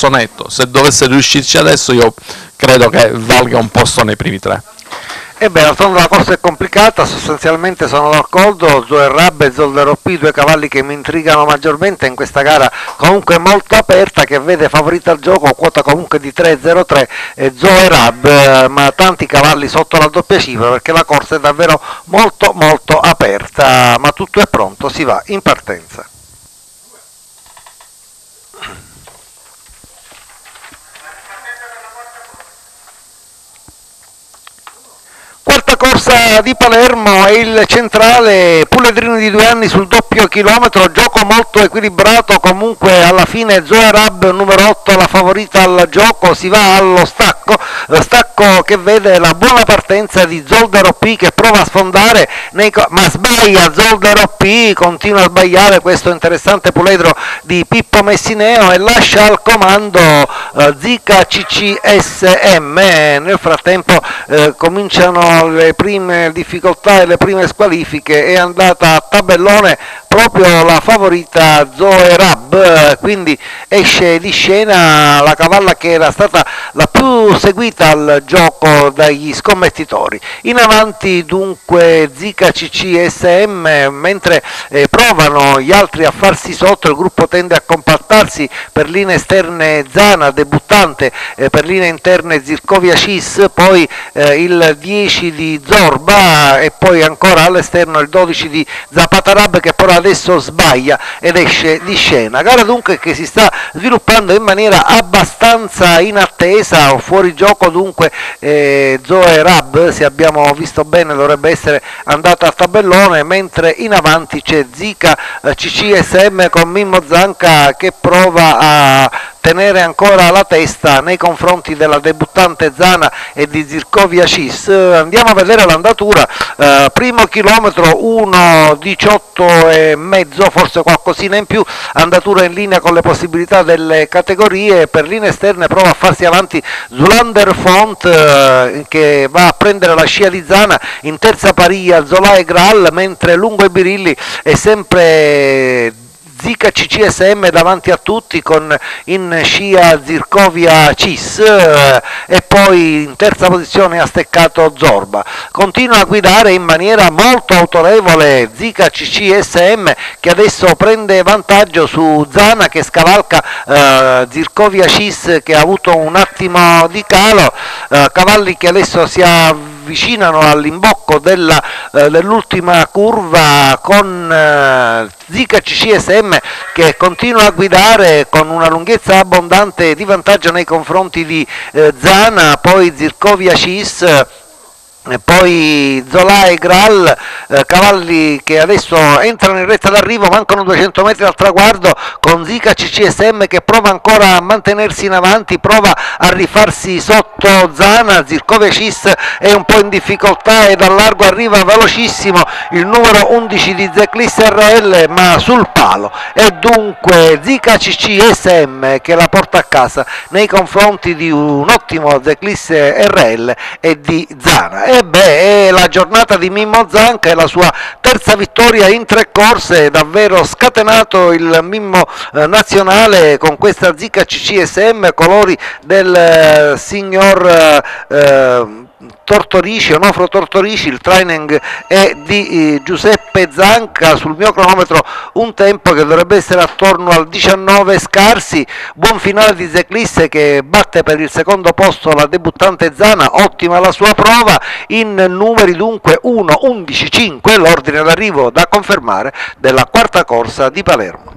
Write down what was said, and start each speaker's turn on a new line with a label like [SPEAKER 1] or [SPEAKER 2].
[SPEAKER 1] posto netto. Se dovesse riuscirci adesso io credo che valga un posto nei primi tre.
[SPEAKER 2] D'altronde la corsa è complicata, sostanzialmente sono d'accordo, Zoe Rab e Zoldero P, due cavalli che mi intrigano maggiormente in questa gara comunque molto aperta, che vede favorita al gioco, quota comunque di 3,03 Zoe Rab, ma tanti cavalli sotto la doppia cifra perché la corsa è davvero molto molto aperta, ma tutto è pronto, si va in partenza. Corsa di Palermo, è il centrale, puledrino di 2 anni sul doppio chilometro, gioco molto equilibrato, comunque alla fine Zoe Rab numero 8 la favorita al gioco, si va allo stacco che vede la buona partenza di Zoldero P che prova a sfondare, ma sbaglia Zoldero P, continua a sbagliare questo interessante puledro di Pippo Messineo e lascia al comando Zika CCSM. Nel frattempo cominciano le prime difficoltà e le prime squalifiche, è andata a tabellone proprio la favorita Zoe Rab, quindi esce di scena la cavalla che era stata la più seguita al gioco dagli scommettitori. In avanti dunque Zika CCSM, mentre provano gli altri a farsi sotto, il gruppo tende a compattarsi, per linee esterne Zana, debuttante, per linee interne Zircovia Cis, poi il 10 di Zorba e poi ancora all'esterno il 12 di Zapatarab che però adesso sbaglia ed esce di scena. Gara dunque che si sta sviluppando in maniera abbastanza inattesa, fuori gioco dunque Zoe Rab, se abbiamo visto bene dovrebbe essere andata a tabellone, mentre in avanti c'è Zika CCSM con Mimmo Zanca che prova a tenere ancora la testa nei confronti della debuttante Zana e di Zircovia Cis. Andiamo a vedere l'andatura, primo chilometro 1,18 e mezzo, forse qualcosina in più, andatura in linea con le possibilità delle categorie. Per linee esterne prova a farsi avanti Zulander Font che va a prendere la scia di Zana, in terza pariglia Zola e Graal, mentre lungo i birilli è sempre Zika CCSM davanti a tutti con in scia Zircovia Cis e poi in terza posizione ha steccato Zorba. Continua a guidare in maniera molto autorevole Zika CCSM che adesso prende vantaggio su Zana che scavalca Zircovia Cis che ha avuto un attimo di calo, cavalli che adesso si avvicinano all'imbocco dell'ultima curva con Zika CCSM che continua a guidare con una lunghezza abbondante di vantaggio nei confronti di Zana, poi Zircovia Cis, e poi Zola e Graal, cavalli che adesso entrano in retta d'arrivo, mancano 200 metri al traguardo con Zika CCSM che prova ancora a mantenersi in avanti, prova a rifarsi sotto Zana. Zircovia Cis è un po' in difficoltà e dal largo arriva velocissimo il numero 11 di Zeclisse RL ma sul palo, e dunque Zika CCSM che la porta a casa nei confronti di un ottimo Zeclisse RL e di Zana. È la giornata di Mimmo Zanca, è la sua terza vittoria in 3 corse, davvero scatenato il Mimmo nazionale con questa Zika CCSM, colori del signor Tortorici, Onofro Tortorici. Il training è di Giuseppe Zanca, sul mio cronometro un tempo che dovrebbe essere attorno al 19 scarsi. Buon finale di Zeclisse che batte per il secondo posto la debuttante Zana, ottima la sua prova. In numeri dunque 1, 11, 5 l'ordine d'arrivo da confermare della quarta corsa di Palermo.